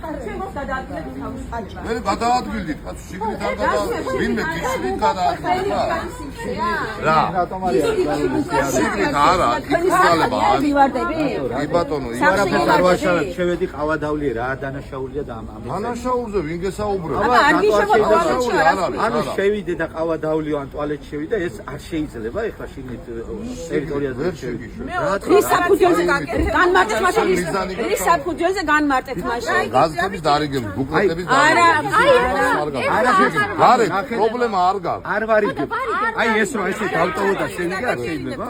მე გადაადგილდით, ხა შიგნით არ გადაადგილდით. ვინმე შიგნით გადაადგილდა? რა? შიგნით არა, იკუსტალება არ. კი ბატონო, არაფერს არ ვაშავებ, შევედი ყავადავლი რა დანაშაულია და ამ დანაშაულზე ვინ გესაუბრებ? ანუ შევიდე და ყავადავლი ან ტუალეტში შევიდე, ეს არ შეიძლება ეხლა შიგნით ტერიტორიაზე შევიდე. რის საფუძველზე განმარტეთ მაშინ რის საფუძველზე განმარტეთ მაშინ გაზეთების დარიგები, ბუკლეტების არა პრობლემა არ გაქვს. არ ვარიგებ. აი ეს რა ესე დავტოვო და შევიდე არ შეიძლება?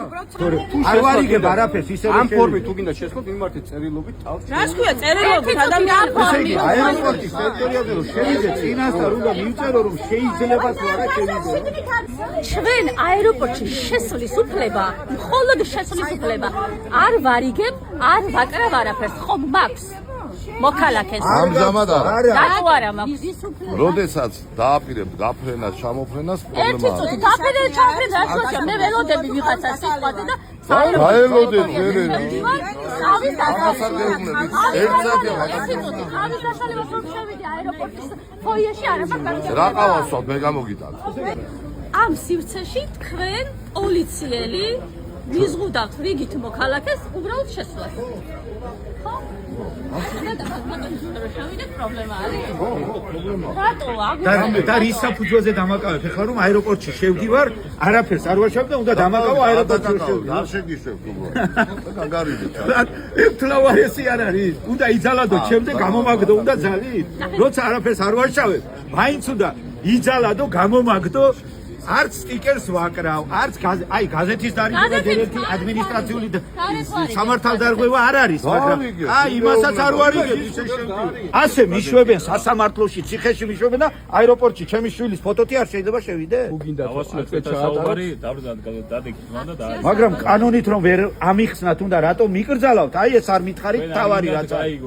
არ ვარიგებ არაფერს ისე ამ ფორმით თუ გინდა შეესხოთ მიმართეთ წერილობით თავს. რას ქვია წერილობით ადამიანის ფორმით აეროპორტის ტერიტორიაზე რომ შევიდე წინასწარ უნდა მივწერო რომ შეიძლება თუ არა შევიდე. ჩვენ აეროპორტში შესვლის უფლება, მხოლოდ შესვლის უფლება არ ვარიგებ, არ ვაკრავ არაფერს, ხომ მაქვს? მოქალაქეს. ამჟამად არა. რატო არა მაქვს? როდესაც დააპირებთ გაფრენას, ჩამოფრენას, ერთი პრობლემა წუთი დაფერე ჩამფრენ რა თქმა მე ველოდები ვიღაცა სიტყვაზე და გაელოდეთ ვერე. თავის გასაგებნებით ერთ საათი წუთი თავის დასალევას რომ შევიდე აეროპორტის ფოიეში არა მაქვს. რა ყავასვათ მე გამოგიტანთ. ამ სივრცეში თქვენ პოლიციელი მიზღუდავთ რიგით მოქალაქეს უბრალოდ შესვლას. ხო? და რის საფუძველზე დამაკავებ? ეხლა რომ აეროპორტში შევდივარ, არაფერს არ ვაშავებ და უნდა დამაკავო აეროპორტში შევდივარ. არ შეგიშევთ უბრალოდ. გაგარიდეთ. ემთლავარესი არ არის. უნდა იძალადო ჩემზე გამომაგდო, უნდა ძალით. როცა არაფერს არ ვაშავებ, მაინც უნდა იძალადო, გამომაგდო. არც სტიკერს ვაკრავ, არც აი გაზეთის დარიგება დერეთი ადმინისტრაციული სამართალდარღვევა არ არის, მაგრამ აი იმასაც არ ვარიგებ ისე შევდივარ. ასე მიშვებენ სასამართლოში, ციხეში მიშვებენ და აეროპორტში ჩემი შვილის ფოტოთი არ შეიძლება შევიდე? მაგრამ კანონით რომ ვერ ამიხსნათ უნდა რატომ მიკრძალავთ? აი ეს არ მითხარით თავარი რაც არის.